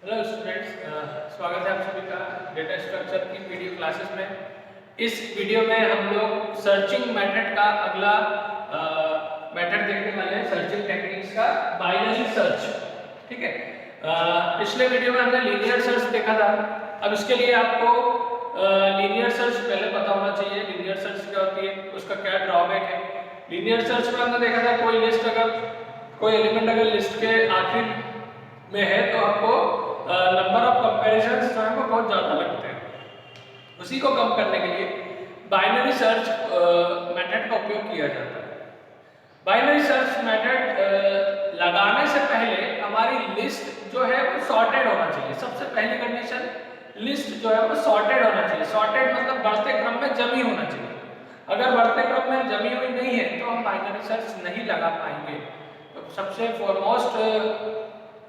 Hello students, स्वागत है आप सभी का डेटा स्ट्रक्चर की वीडियो क्लासेस में। इस वीडियो में हम लोग सर्चिंग मेथड का अगला मेथड देखने वाले हैं, सर्चिंग टेक्निक्स का बाइनरी सर्च। ठीक है, पिछले वीडियो में हमने लीनियर सर्च देखा था। अब इसके लिए आपको लीनियर सर्च पहले पता होना चाहिए। लीनियर सर्च क्या होती है, उसका क्या ड्रॉबैक है। लीनियर सर्च में हमने देखा था कोई लिस्ट अगर कोई एलिमेंट अगर लिस्ट के आखिर में है तो आपको नंबर ऑफ कंपैरिजंस जो है वो बहुत ज़्यादा लगते हैं। उसी को कम करने के लिए बाइनरी सर्च मेथड का उपयोग किया जाता है। बाइनरी सर्च मेथड लगाने से पहले हमारी लिस्ट जो है वो सॉर्टेड होना चाहिए। सबसे पहली कंडीशन, लिस्ट जो है वो सॉर्टेड होना चाहिए। सॉर्टेड मतलब बढ़ते क्रम में जमी होना चाहिए। अगर बढ़ते क्रम में जमी हुई नहीं है तो हम बाइनरी सर्च नहीं लगा पाएंगे। तो सबसे फॉरमोस्ट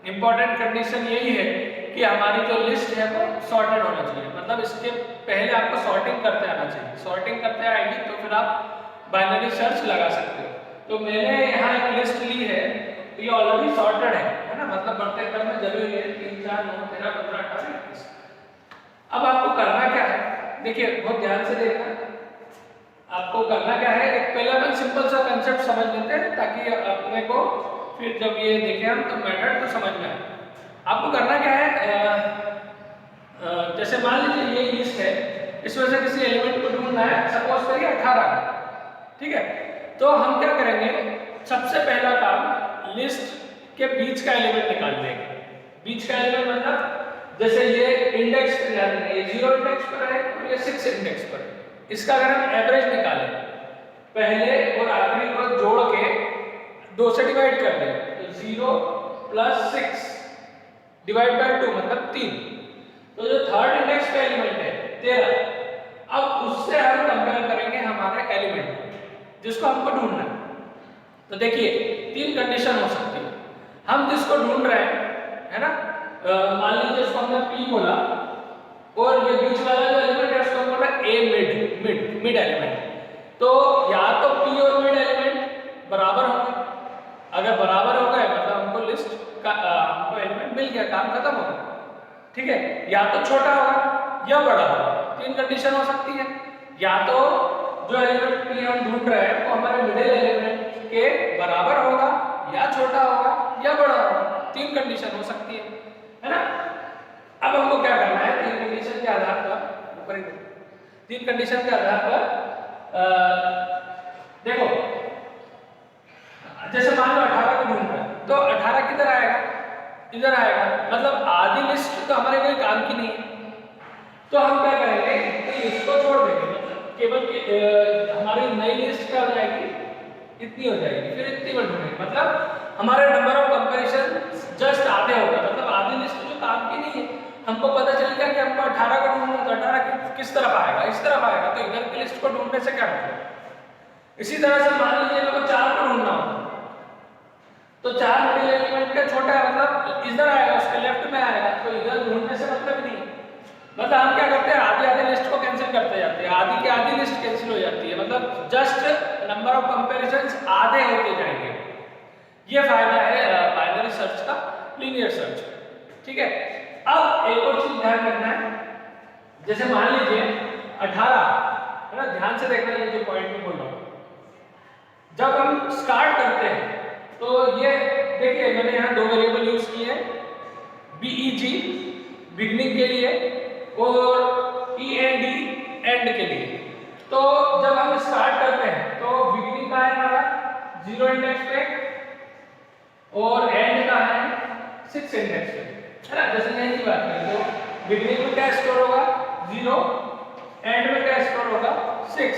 इंपॉर्टेंट कंडीशन यही है कि हमारी जो लिस्ट है वो सॉर्टेड होना चाहिए। मतलब इसके पहले आपको सॉर्टिंग करते आना चाहिए। सॉर्टिंग करते आएगी तो फिर आप बाइनरी सर्च लगा सकते हो। तो मैंने यहाँ एक लिस्ट ली है, तो ये ऑलरेडी सॉर्टेड है ना, मतलब बढ़ते क्रम में जमी हुई है 3 4 9 13 15 18 21। अब आपको करना क्या है, देखिए बहुत ध्यान से देखना। आपको करना क्या है, एक पहले अपन सिंपल सा कंसेप्ट समझ लेते हैं ताकि अपने को फिर जब ये देखें हम तो मेथड तो समझ में आए। आपको करना क्या है, जैसे मान लीजिए ये लिस्ट है, इसमें से किसी एलिमेंट को ढूंढना है, सपोज करिए 18। ठीक है, तो हम क्या करेंगे, सबसे पहला काम लिस्ट के बीच का एलिमेंट निकाल लेंगे। बीच का एलिमेंट मतलब जैसे ये इंडेक्स पे ध्यान दें, ये 0 इंडेक्स पर है और ये 6 इंडेक्स पर है। इसका अगर हम एवरेज निकालें, पहले और आखिरी को जोड़ के 2 से डिवाइड कर दें तो 0 + 6 डिवाइड बाय 2 मतलब 3। तो जो थर्ड इंडेक्स का एलिमेंट है 13, अब उससे हम कंपेयर करेंगे हमारे एलिमेंट जिसको हमको ढूंढना है। तो देखिए 3 कंडीशन हो सकती है। हम जिसको ढूंढ रहे हैं है ना, मान लीजिए इसको हमने P बोला और ये बीच वाला जो एलिमेंट है उसको हम बोला A मिड एलिमेंट। तो या तो P और मिड एलिमेंट बराबर होंगे। अगर बराबर हो गए मतलब हमको लिस्ट का हमको एलिमेंट मिल गया, काम खत्म हो गया। ठीक है, या तो छोटा होगा या बड़ा होगा। 3 कंडीशन हो सकती है। या तो जो एलिमेंट P हम ढूंढ रहे हैं वो हमारे मिडिल एलिमेंट के बराबर होगा या छोटा होगा या बड़ा होगा। 3 कंडीशन हो सकती है ना। अब हमको क्या करना है, 3 कंडीशन के आधार पर ऊपर 3 कंडीशन के आधार पर देखो, जैसे मान लो 18 को ढूंढ रहे हैं तो 18 किधर आएगा, इधर आएगा। मतलब आधी लिस्ट तो हमारे कोई काम की नहीं है। तो हम क्या करेंगे, इतनी लिस्ट को छोड़ देंगे, मतलब केवल हमारी नई लिस्ट क्या हो जाएगी, इतनी हो जाएगी, फिर इतनी बढ़ जाएगी। मतलब हमारे नंबर ऑफ कंपैरिजन जस्ट आधे होगा। मतलब आधी लिस्ट जो काम की नहीं है, हमको पता चल गया कि हमको 18 को ढूंढना, तो 18 किस तरफ आएगा, इस तरफ आएगा। तो इधर की लिस्ट को ढूंढने से क्या मतलब। इसी तरह से मान लीजिए मेरे को 4 को ढूंढना होता तो 4 मिडिल एलिमेंट का छोटा है, मतलब इधर आएगा, उसके लेफ्ट में आएगा। तो इधर ढूंढने से मतलब नहीं है। मतलब हम क्या करते हैं, आधी लिस्ट को कैंसिल करते जाते हैं, आधी की आधी लिस्ट कैंसिल हो जाती है। मतलब जस्ट नंबर ऑफ कंपैरिजंस आधे होते जाएंगे। ये फायदा है बाइनरी सर्च का, लीनियर सर्च। ठीक है, अब एक और चीज ध्यान रखना है। जैसे मान लीजिए 18 है ना, ध्यान से देखना ये जो पॉइंट में बोल रहा हूं। जब हम स्टार्ट करते हैं तो ये देखिए मैंने यहाँ 2 वेरिएबल यूज किए हैं, BEG बिगनिंग के लिए और END एंड के लिए। तो जब हम स्टार्ट करते हैं तो बिगनिंग का है हमारा 0 इंडेक्स पे और एंड का है 6 इंडेक्स पे, है ना। जैसे यहीं की बात करें तो बिगनिंग में क्या स्टोर होगा 0, एंड में क्या स्टोर होगा 6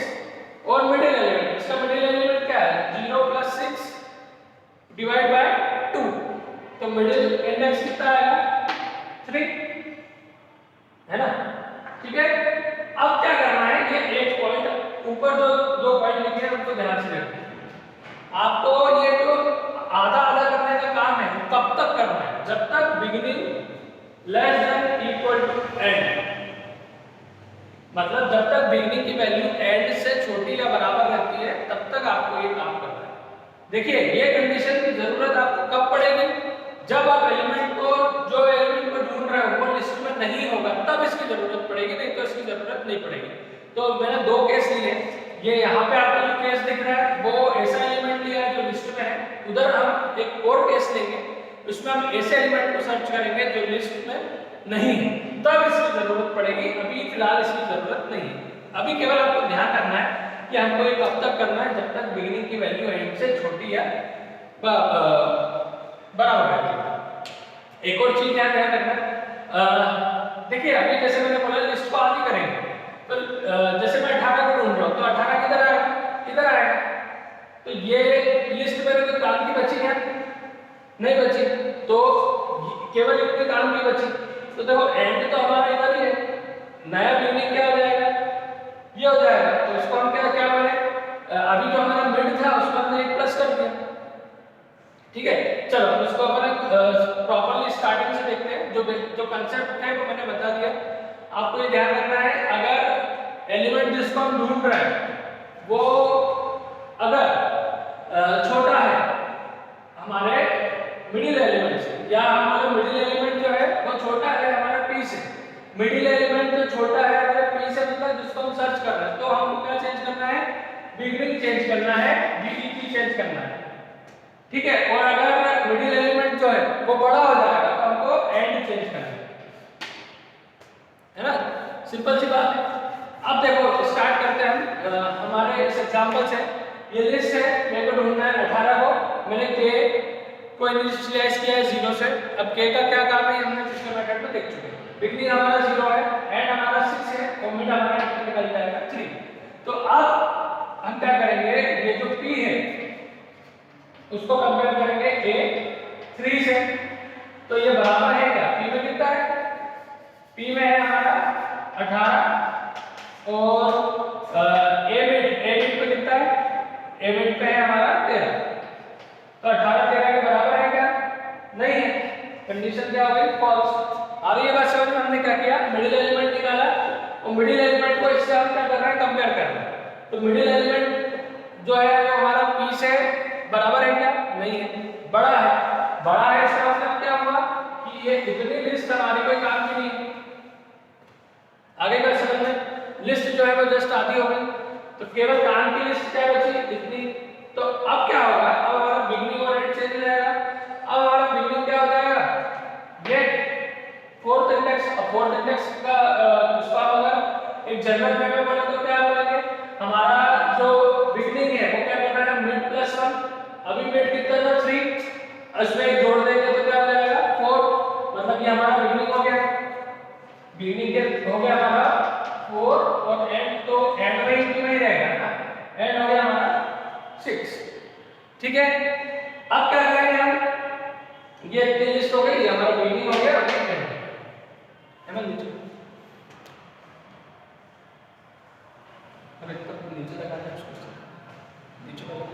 और मिडिल एलिमेंट, इसका मिडिल एलिमेंट क्या है 0 + 6 डिवाइड बाय 2। तो मिडिल इंडेक्स कितना आएगा 3, है ना। ठीक है, अब क्या करना है, ये एक पॉइंट ऊपर जो 2 पॉइंट लिखे हैं उनको ध्यान से देखना। आपको ये जो आधा आधा करने का काम है कब तक करना है, जब तक beginning less than equal to end. मतलब जब तक बिगिनिंग की वैल्यू एंड से छोटी या बराबर रहती है तब तक आपको ये काम करना है। देखिए ये कंडीशन की जरूरत आपको कब पड़ेगी, जब आप एलिमेंट को जो एलिमेंट को ढूंढ इसकी जरूरत पड़ेगी, नहीं तो इसकी जरूरत नहीं पड़ेगी। तो मैंने दो केस लिए, ये यहाँ पे आपको जो केस दिख रहा है वो ऐसा एलिमेंट लिया है जो लिस्ट में है, उधर हम एक और केस लेंगे, उसमें हम ऐसे एलिमेंट को सर्च करेंगे जो लिस्ट में नहीं है, तब इसकी जरूरत पड़ेगी। अभी फिलहाल इसकी जरूरत नहीं है। अभी केवल आपको ध्यान रखना है कि हमको ये कब तक करना है, जब तक बिगिनिंग की वैल्यू एंड से छोटी या बराबर है। एक और चीज ध्यान रखना, देखिए अभी जैसे मैंने बोला लिस्ट को आगे करेंगे, तो जैसे मैं 18 को ढूंढ रहा हूँ तो 18 किधर आएगा, इधर आएगा, तो ये लिस्ट मेरे को काम की बची क्या, नहीं बची, तो केवल इतनी काम की बची। तो देखो एंड तो हमारा इधर ही है, नया बिगिनिंग क्या हो जाएगा, ये हो जाएगा। तो इसको हम क्या क्या बोले, अभी जो हमारा मिड था उसको हमने एक प्लस कर दिया, ठीक है। चलो इसको अपन प्रॉपर्ली स्टार्टिंग से देखते हैं। जो कंसेप्ट है वो मैंने बता दिया। आपको ये ध्यान रखना है, अगर एलिमेंट जिसको हम ढूंढ रहे हैं वो अगर छोटा है हमारे मिडिल एलिमेंट से, या हमारा मिडिल एलिमेंट जो है वो छोटा है हमारा पी से, मिडिल एलिमेंट जो छोटा है हमारे पी से, मतलब जिसको हम सर्च कर रहे हैं, तो हमको क्या चेंज करना है, बिगिनिंग चेंज करना है, बीईटी चेंज करना है, ठीक है। और अगर मिडिल एलिमेंट जो है वो बड़ा हो जाएगा तो हमको एंड चेंज करना है ना, सिंपल सी बात है। अब देखो स्टार्ट करते हैं हम, हमारे इस एग्जांपल से। ये लिस्ट है, मेरे को ढूंढना है 18 को, मैंने के को इनिशियलाइज किया है 0 से। अब के का क्या काम है हमने पिछले मेथड में देख चुके हैं। बिगिनिंग हमारा 0 है, एंड हमारा 6 है और मिड हमारा निकल जाएगा 3। तो अब हम क्या करेंगे, ये जो p है उसको कंपेयर करेंगे a 3 से, तो ये बराबर है क्या, p में कितना है, p में है हमारा 18 और a बिट पे कितना है, a बिट पे है हमारा 13। तो 18 13 के बराबर है क्या, नहीं है, कंडीशन क्या हो गई, फॉल्स। अब ये बात समझ में, हमने क्या किया, मिडिल एलिमेंट निकाला और मिडिल एलिमेंट को इससे हम क्या कर रहे हैं, कंपेयर कर रहे हैं। तो मिडिल एलिमेंट जो है वो हमारा p से बराबर है क्या, नहीं है, बड़ा है, बड़ा है, इसका मतलब क्या हुआ कि ये इतनी लिस्ट हमारी कोई काम की नहीं है। आगे का समझ में, लिस्ट जो है वो जस्ट आधी हो गई, तो केवल काम की लिस्ट क्या बची, इतनी। तो अब क्या होगा, अब हमारा बिगिनिंग और एंड चेंज हो जाएगा। अब हमारा बिगिनिंग क्या हो जाएगा, गेट फोर्थ इंडेक्स। अब फोर्थ इंडेक्स का उसका अगर एक जनरल वे में बोले तो क्या बोलेंगे, हमारा जो बिगिनिंग है वो क्या करना है, मिड प्लस 1। अभी मिड कितना था 3, इसमें एक जोड़ देंगे तो क्या हो जाएगा 4, मतलब ये हमारा बिगिनिंग हो गया, बिगिनिंग के हो गया हमारा 4 और एंड, तो एंड में ही रहेगा ना, एंड हो गया हमारा 6, ठीक है। अब क्या करेंगे हम, ये इतनी लिस्ट हो गई, हमारा बिगिनिंग हो गया और एंड है ना, नीचे अरे तक नीचे लगा दे उसको, नीचे लगा,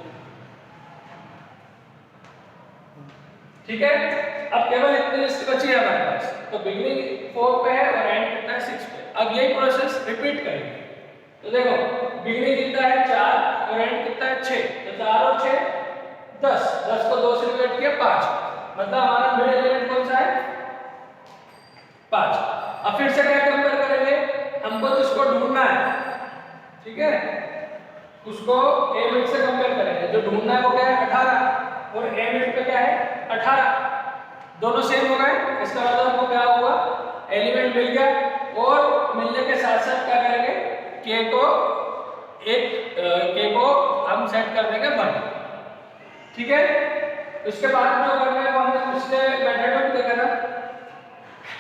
ठीक है। अब केवल इतनी लिस्ट बची है हमारे पास, तो बिगिनिंग 4 पे है और एंड कितना है 6 पे। अब यही प्रोसेस रिपीट करेंगे। तो देखो बिगिनिंग कितना है 4 और एंड कितना है 6, तो 4 और 6 10, 10 को 2 से डिवाइड किया 5, मतलब हमारा मिड एलिमेंट कौन सा है 5। अब फिर से क्या कंपेयर करेंगे, हमको जिसको ढूंढना है, ठीक है, उसको a बिट से कंपेयर करेंगे। जो ढूंढना है वो क्या है 18 और a बिट पे क्या है 18, दोनों सेम हो गए। इसका मतलब हमको क्या हुआ, एलिमेंट मिल गया, और मिलने के साथ साथ क्या करेंगे, k को हम सेट कर देंगे 1, ठीक है। उसके बाद जो करना है वो हमने पिछले मेथड में देखा था,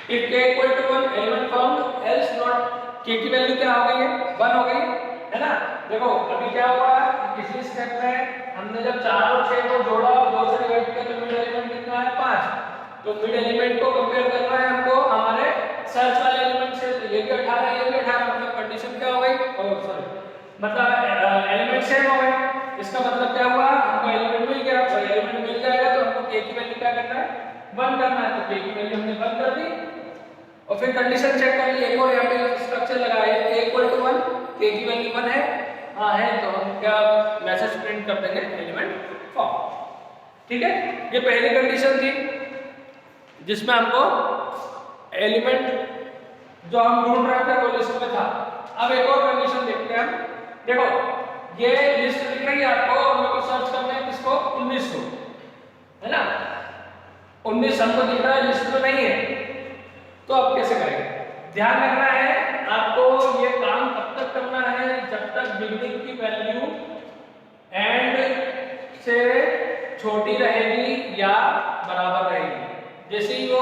if k equal to 1 element found, else not. k की वैल्यू क्या हो गई है 1 हो गई है ना। देखो अभी क्या हुआ, पिछले स्टेप में हमने जब 4 और 6 को जोड़ा और 2 से डिवाइड किया तो मिड एलिमेंट कितना है 5, तो मिड एलिमेंट को कंपेयर करना है हमको हमारे सर्च वाले एलिमेंट से। तो ये भी 18 ये भी 18, मतलब कंडीशन क्या हो गई, सॉरी मतलब एलिमेंट सेम हो गए। इसका मतलब क्या हुआ, हमको एलिमेंट मिल गया, और एलिमेंट मिल जाएगा तो हमको k की वैल्यू क्या करना है 1 करना है। तो k की वैल्यू हमने 1 कर दी और फिर कंडीशन चेक कर ली, एक और यहाँ पे स्ट्रक्चर लगाया k इक्वल टू 1, k की वैल्यू 1 है, हाँ है, तो हम क्या मैसेज प्रिंट कर देंगे एलिमेंट फॉर्म, ठीक है। ये पहली कंडीशन थी जिसमें हमको एलिमेंट जो हम ढूंढ रहे थे वो लिस्ट में था। अब एक और कंडीशन देखते हैं हम। देखो ये लिस्ट दिख रही है आपको और मेरे को सर्च करना है किसको, 19 को, है ना। 19 हमको दिख रहा है, लिस्ट में नहीं है, तो अब कैसे करेंगे? ध्यान रखना है आपको, ये काम तब तक करना है जब तक बिगनिंग की वैल्यू एंड से छोटी रहेगी या बराबर रहेगी। जैसे ही वो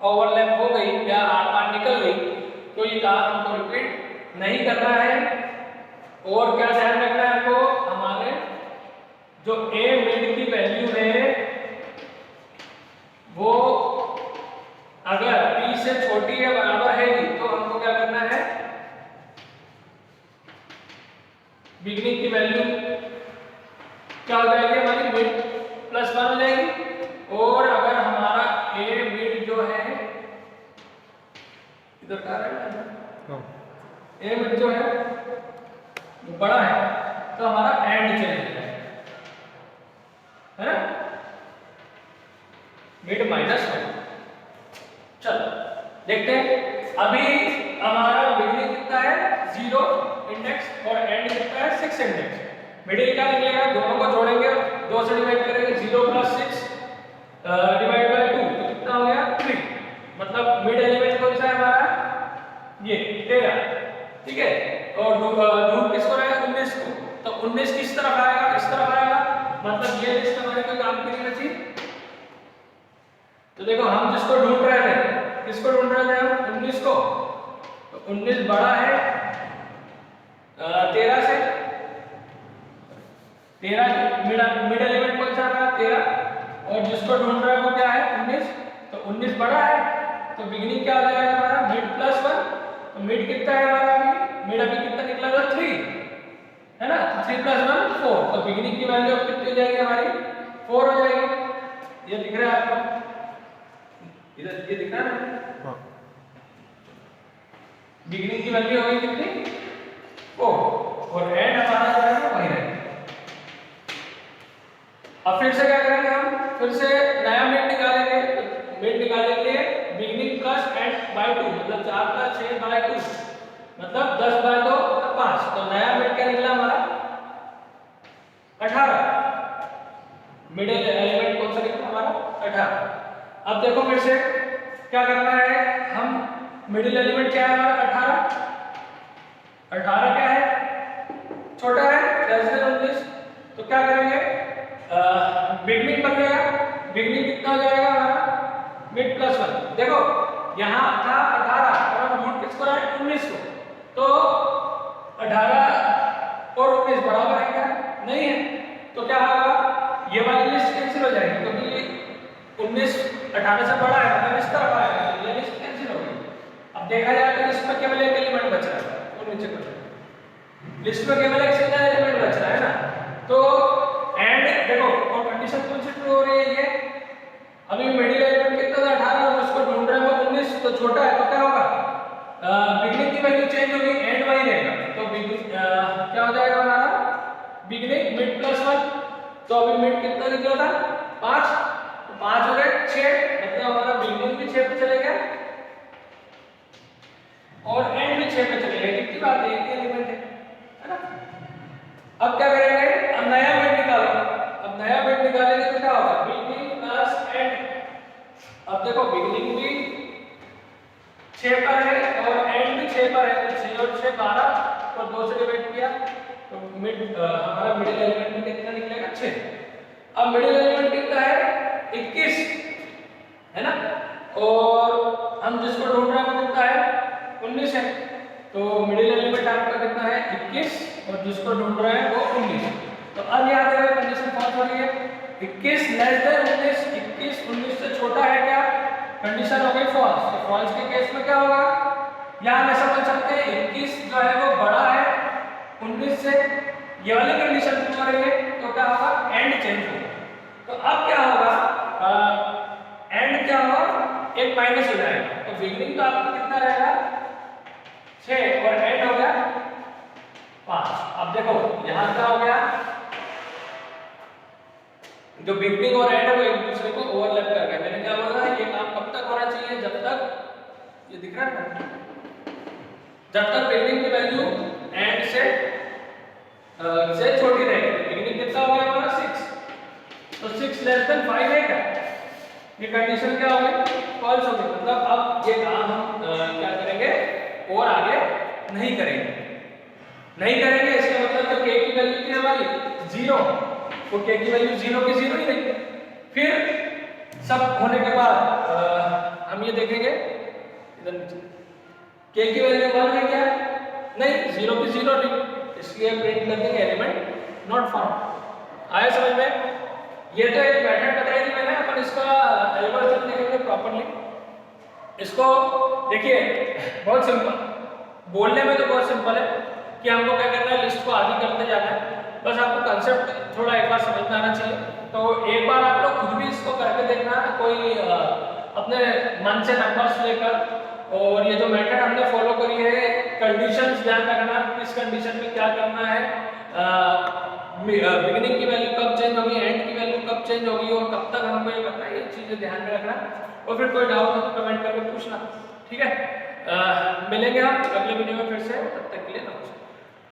ओवरलैप हो गई या आर पार निकल गई तो ये काम हमको रिपीट नहीं करना है। और क्या ध्यान रखना है आपको, हमारे जो ए मिड की वैल्यू है वो अगर p से छोटी या बराबर है तो हमको क्या करना है, बिगनिंग की वैल्यू क्या हो जाएगी हमारी, मिड प्लस 1 हो जाएगी। और अगर हमारा ए मिड जो है इधर का है, ए मिड जो है वो बड़ा है तो हमारा एंड चेंज हो जाएगा, है ना, मिड -1। चलो देखते हैं। अभी हमारा बिगनिंग कितना है 0 इंडेक्स और एंड कितना है 6 इंडेक्स। मिडिल क्या निकलेगा, दोनों को जोड़ेंगे, 2 से डिवाइड करेंगे, 0 + 6 डिवाइड बाय 2 तो कितना हो गया 3। मतलब मिड एलिमेंट कौन सा है हमारा, ये 13, ठीक है। और ढूंढ किसको रहा है 19 को, तो 19 किस तरफ आएगा, इस तरफ आएगा। मतलब ये लिस्ट हमारे कोई काम की नहीं बची। तो देखो हम जिसको ढूंढ रहे थे, किसको ढूंढ रहे थे हम, 19 को, तो 19 बड़ा है 13 से। 13 मिड एलिमेंट कौन सा है 13, और जिसको ढूंढ रहे हैं वो क्या है 19, तो 19 बड़ा है तो बिगनिंग क्या हो जाएगा हमारा, मिड +1। तो मिड कितना है हमारा, अभी मिड अभी कितना निकला था 3, है ना, 3 + 1 4। तो बिगनिंग की वैल्यू अब कितनी हो जाएगी हमारी, 4 हो जाएगी। ये दिख रहा है आपको, इधर ये दिख रहा है ना, बिगनिंग की वैल्यू होगी कितनी 4 और एंड हमारा जो है वही रहेगा। अब फिर से क्या करेंगे हम, फिर से नया मिड निकालेंगे। तो मिड निकालने के लिए बिगनिंग प्लस एंड बाय 2 मतलब 4 + 6 बाय 2 मतलब 10 बाय 2 मतलब 5। तो नया मिड क्या निकला हमारा 18। मिड एलिमेंट कौन सा निकला हमारा 18। अब देखो फिर से क्या करना है, हम मिडिल एलिमेंट क्या है हमारा 18 क्या है, छोटा है <19। तो क्या करेंगे, बिगनिंग बन गया, बिगनिंग कितना हो जाएगा हमारा मिड +1। देखो यहाँ था 18 और हम ढूंढ किसको रहे 19 को, तो 18 और 19 बराबर है क्या, नहीं है। तो क्या होगा, ये वाली लिस्ट कैंसिल हो जाएगी क्योंकि 19 18 से बड़ा है, मतलब इस तरफ आएगा, ये लिस्ट कैंसिल हो गई। अब देखा जाए तो लिस्ट में केवल एक एलिमेंट बच रहा है, वो नीचे कर लिस्ट में केवल एक सिंगल एलिमेंट बच रहा है ना। तो एंड देखो और कंडीशन कौन सी ट्रू हो रही है, ये अभी मिडिल एलिमेंट कितना था 18 और उसको ढूंढ रहे हैं वो 19, तो छोटा है तो क्या होगा, बिगनिंग की वैल्यू चेंज होगी, एंड वही रहेगा। तो क्या हो जाएगा हमारा बिगनिंग मिड +1। तो अभी मिड कितना निकला था 5, तो 5 हो गए 6, मतलब हमारा बिगनिंग भी 6 पे चले गया और एंड भी 6 पे चले गए। कितनी बात है, एक एलिमेंट है ना। अब क्या करेंगे, अब नया मिड निकालो। अब नया मिड निकालेंगे तो क्या होगा, बिगनिंग प्लस एंड। अब देखो बिगनिंग भी 6 पर है और एंड भी 6 पर है, तो 6 और 6 12, तो 2 से डिवाइड किया तो मिड हमारा मिडिल एलिमेंट में कितना निकलेगा 6। अब मिडिल एलिमेंट कितना है 21, है ना, और हम जिसको ढूंढ रहे हैं वो कितना है 19 है। तो मिडिल एलिमेंट आपका कितना है 21 और जिसको ढूंढ रहे हैं वो 19। तो अब याद रहे कंडीशन फॉल्स हो रही है, 21 < 19, 21 19 से छोटा है क्या, कंडीशन हो गई फॉल्स। तो फॉल्स के केस में क्या होगा, यहाँ मैं समझ सकते हैं 21 जो है वो बड़ा है 19 से, ये वाली कंडीशन ट्रू हो रही है, तो क्या होगा एंड चेंज होगा। तो अब क्या होगा, एंड क्या होगा एक माइनस हो जाएगा, तो बिगनिंग तो आपका कितना रहेगा 6 और एंड हो गया 5। अब देखो यहाँ क्या हो गया, जो बिगनिंग और एंड है वो एक दूसरे को ओवरलैप कर रहे हैं। मैंने क्या बोला, ये काम कब तक होना चाहिए, जब तक ये दिख रहा है ना, जब तक बिगिनिंग की वैल्यू एंड से छोटी रहेगी। बिगिनिंग कितना हो गया हमारा 6, तो 6 लेस देन 5 है क्या, ये कंडीशन क्या हो गई, फॉल्स हो गई। मतलब अब ये काम हम क्या करेंगे और आगे नहीं करेंगे, इसका मतलब जो k की वैल्यू थी हमारी 0, वो k की वैल्यू 0 की 0 ही रही। फिर सब होने के बाद हम ये देखेंगे इधर नीचे k की वैल्यू 1 है क्या, नहीं 0 की 0 नहीं, इसलिए प्रिंट कर देंगे एलिमेंट नॉट फाउंड। आया समझ में? ये तो एक मेथड बताई थी मैंने, अपन इसका एल्गोरिथम देखेंगे प्रॉपर्ली। इसको देखिए बहुत सिंपल, बोलने में तो बहुत सिंपल है कि हमको क्या करना है, लिस्ट को आगे करते जाना है, बस आपको कंसेप्ट थोड़ा एक बार समझ में आना चाहिए। तो एक बार आप लोग खुद भी इसको करके देखना, कोई अपने मन से नंबर्स लेकर, और ये जो मेथड हमने फॉलो करी है, कंडीशंस ध्यान रखना, किस कंडीशन में क्या करना है, बिगिनिंग की वैल्यू कब चेंज होगी, एंड की वैल्यू कब चेंज होगी, और कब तक हमको ये करना है, ये चीजें ध्यान में रखना। और फिर कोई डाउट हो तो कमेंट करके पूछना, ठीक है? मिलेंगे हम अगले वीडियो में फिर से, तब तक के लिए